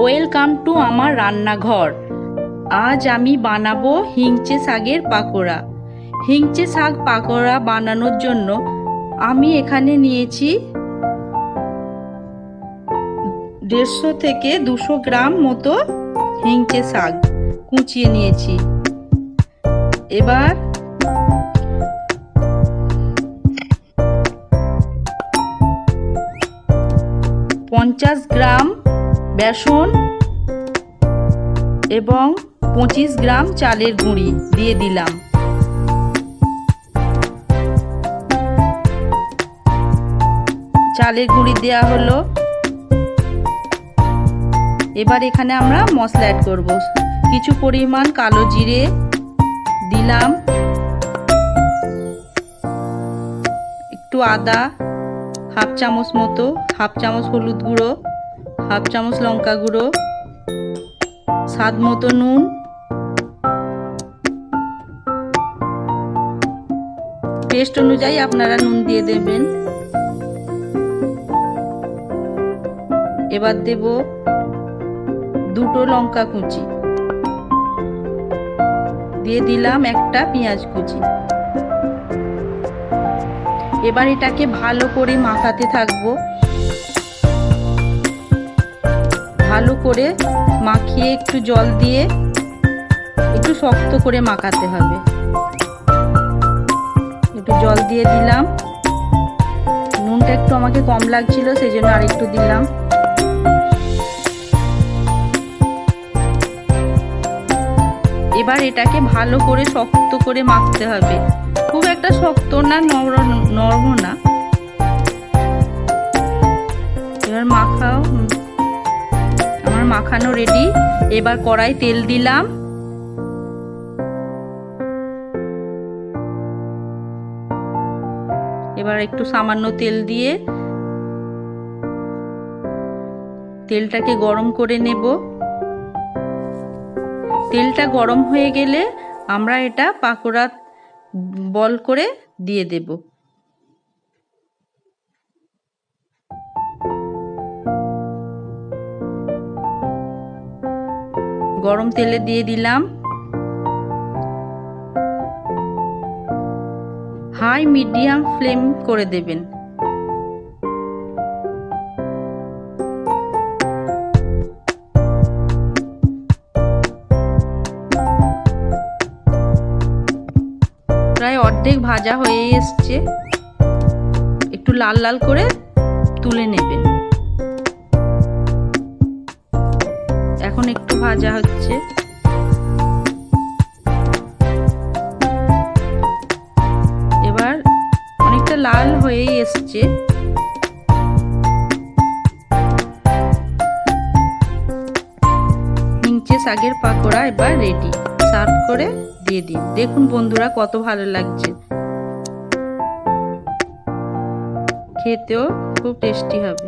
Welcome to আমার রান্নাঘর। আজ আমি বানাবো হিংচে শাকের পাকোড়া। হিংচে শাক পাকোড়া বানানোর জন্য আমি এখানে নিয়েছি 150 থেকে 200 গ্রাম মতো হিংচে শাক কুচিয়ে নিয়েছি। এবার পঞ্চাশ গ্রাম বেসন এবং 25 গ্রাম চালের গুঁড়ি দিয়ে দিলাম। চালের গুঁড়ি দেওয়া হলো। এবার এখানে আমরা মশলা অ্যাড করব। কিছু পরিমাণ কালো জিরে দিলাম, একটু আদা, হাফ চামচ মতো, হাফ চামচ হলুদ গুঁড়ো, হাফ চামচ লঙ্কা গুঁড়ো, স্বাদ মতো নুন, টেস্ট অনুযায়ী আপনারা নুন দিয়ে দেবেন। এবার দেব 2টো লঙ্কা কুচি, দিয়ে দিলাম একটা পেঁয়াজ কুচি। এবার এটাকে ভালো করে মাখাতে থাকবো। ভালো করে মাখিয়ে একটু জল দিয়ে একটু শক্ত করে মাখাতে হবে। একটু জল দিয়ে দিলাম। নুনটা একটু আমাকে কম লাগছিল, সেই জন্য আরেকটু দিলাম। এবার এটাকে ভালো করে শক্ত করে মাখতে হবে। খুব একটা শক্ত না, নরম না। এবার আমার মাখানো রেডি। এবার কড়াই তেল দিলাম। এবার একটু সামান্য তেল দিয়ে তেলটাকে গরম করে নেব। তেলটা গরম হয়ে গেলে আমরা এটা পাকোড়া বল করে দিয়ে দেব। গরম তেলে দিয়ে দিলাম। হাই মিডিয়াম ফ্লেম করে দেবেন। প্রায় অর্ধেক ভাজা হয়ে এসছে। একটু লাল লাল করে তুলে নেবেন। এখন একটু ভাজা হচ্ছে। এবার অনেকটা লাল হয়ে এসছে। হিংচে শাকের পাকোড়া এবার রেডি। সার্ভ করে দিয়ে দিন। দেখুন বন্ধুরা, কত ভালো লাগছে। খেতেও খুব টেস্টি হবে।